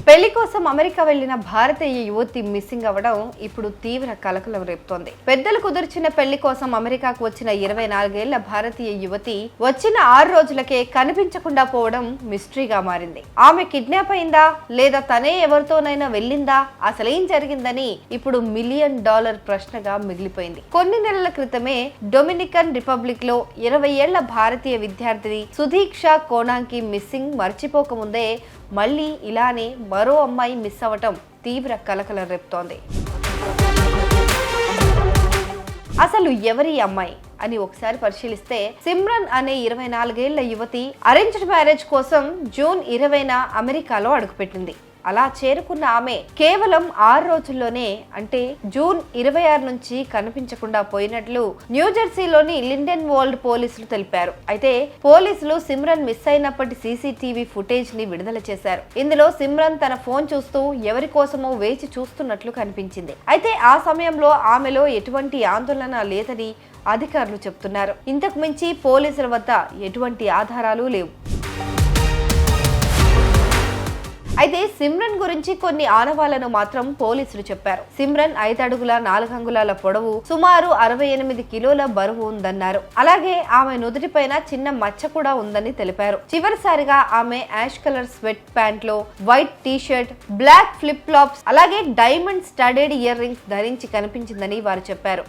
పెళ్లి కోసం అమెరికా వెళ్లిన భారతీయ యువతి మిస్సింగ్ అవ్వడం ఇప్పుడు తీవ్ర కలకలం రేపుతోంది. పెద్దలు కుదిర్చిన పెళ్లి కోసం అమెరికాకు వచ్చిన 24 ఏళ్ల భారతీయ యువతి వచ్చిన 6 రోజులకే కనిపించకుండా పోవడం మిస్టరీగా మారింది. ఆమె కిడ్నాప్ అయిందా లేదా తనే ఎవరితోనైనా వెళ్ళిందా, అసలేం జరిగిందని ఇప్పుడు $1 మిలియన్ ప్రశ్నగా మిగిలిపోయింది. కొన్ని నెలల క్రితమే డొమినికన్ రిపబ్లిక్ లో 20 ఏళ్ల భారతీయ విద్యార్థిని సుదీక్షా కోనాంకి మిస్సింగ్ మర్చిపోకముందే మళ్ళీ ఇలానే మరో అమ్మాయి మిస్ అవ్వటం తీవ్ర కలకలం రేపుతోంది. అసలు ఎవరి అమ్మాయి అని ఒకసారి పరిశీలిస్తే, సిమ్రన్ అనే 24 ఏళ్ల యువతి అరేంజ్డ్ మ్యారేజ్ కోసం జూన్ 20న అమెరికాలో అడుగుపెట్టింది. అలా చేరుకున్న ఆమె కేవలం 6 రోజుల్లోనే, అంటే జూన్ 26 నుంచి కనిపించకుండా పోయినట్లు న్యూజెర్సీలోని లిండెన్ వరల్డ్ పోలీసులు తెలిపారు. అయితే పోలీసులు సిమ్రన్ మిస్ అయినప్పటి సీసీటీవీ ఫుటేజ్ ని విడుదల చేశారు. ఇందులో సిమ్రన్ తన ఫోన్ చూస్తూ ఎవరి కోసమో వేచి చూస్తున్నట్లు కనిపించింది. అయితే ఆ సమయంలో ఆమెలో ఎటువంటి ఆందోళన లేదని అధికారులు చెప్తున్నారు. ఇంతకు మించి పోలీసుల వద్ద ఎటువంటి ఆధారాలు లేవు. అయితే సిమ్రన్ గురించి కొన్ని ఆనవాళ్లను మాత్రం పోలీసులు చెప్పారు. సిమ్రన్ 5 అడుగుల 4 అంగుళాల పొడవు, సుమారు 68 కిలోల బరువు ఉందన్నారు. అలాగే ఆమె నుదుటిపైన చిన్న మచ్చ కూడా ఉందని తెలిపారు. చివరిసారిగా ఆమె యాష్ కలర్ స్వెట్ ప్యాంట్ లో white T shirt, black flip flops, అలాగే డైమండ్ స్టడెడ్ ఇయర్ రింగ్స్ ధరించి కనిపించిందని వారు చెప్పారు.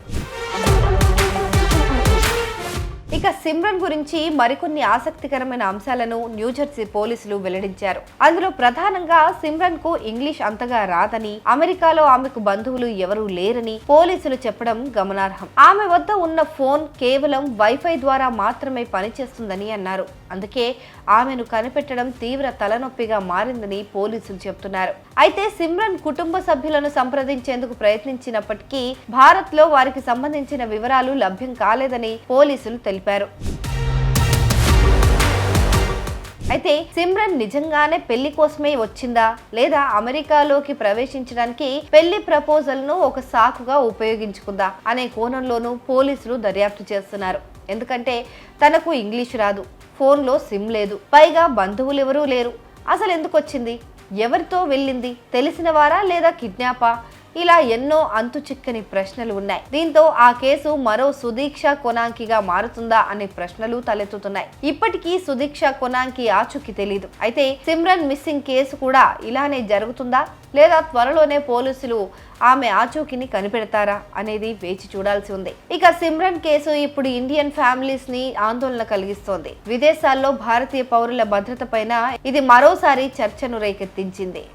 ఇక సిమ్రన్ గురించి మరికొన్ని ఆసక్తికరమైన అంశాలను న్యూజెర్సీ పోలీసులు వెల్లడించారు. అందులో ప్రధానంగా సిమ్రన్ కు ఇంగ్లీష్ అంతగా రాదని, అమెరికాలో ఆమెకు బంధువులు ఎవరూ లేరని పోలీసులు చెప్పడం గమనార్హం. ఆమె వద్ద ఉన్న ఫోన్ కేవలం వైఫై ద్వారా మాత్రమే పనిచేస్తుందని అన్నారు. అందుకే ఆమెను కనిపెట్టడం తీవ్ర తలనొప్పిగా మారిందని పోలీసులు చెబుతున్నారు. అయితే సిమ్రన్ కుటుంబ సభ్యులను సంప్రదించేందుకు ప్రయత్నించినప్పటికీ భారత్ లో వారికి సంబంధించిన వివరాలు లభ్యం కాలేదని పోలీసులు తెలిపారు. అయితే సిమ్రన్ నిజంగానే పెళ్లి కోసమే వచ్చిందా లేదా అమెరికాలోకి ప్రవేశించడానికి పెళ్లి ప్రపోజల్ ను ఒక సాకుగా ఉపయోగించుకుందా అనే కోణంలోనూ పోలీసులు దర్యాప్తు చేస్తున్నారు. ఎందుకంటే తనకు ఇంగ్లీష్ రాదు, ఫోన్లో సిమ్ లేదు, పైగా బంధువులు ఎవరూ లేరు. అసలు ఎందుకు వచ్చింది, ఎవరితో వెళ్ళింది, తెలిసిన వారా లేదా కిడ్నాపా, ఇలా ఎన్నో అంతు చిక్కని ప్రశ్నలు ఉన్నాయి. దీంతో ఆ కేసు మరో సుదీక్షా కోనాంకిగా మారుతుందా అనే ప్రశ్నలు తలెత్తుతున్నాయి. ఇప్పటికీ సుదీక్షా కోనాంకి ఆచూకీ తెలీదు. అయితే సిమ్రన్ మిస్సింగ్ కేసు కూడా ఇలానే జరుగుతుందా లేదా త్వరలోనే పోలీసులు ఆమె ఆచూకీని కనిపెడతారా అనేది వేచి చూడాల్సి ఉంది. ఇక సిమ్రన్ కేసు ఇప్పుడు ఇండియన్ ఫ్యామిలీస్ ని ఆందోళన కలిగిస్తోంది. విదేశాల్లో భారతీయ పౌరుల భద్రత పైన ఇది మరోసారి చర్చను రేకెత్తించింది.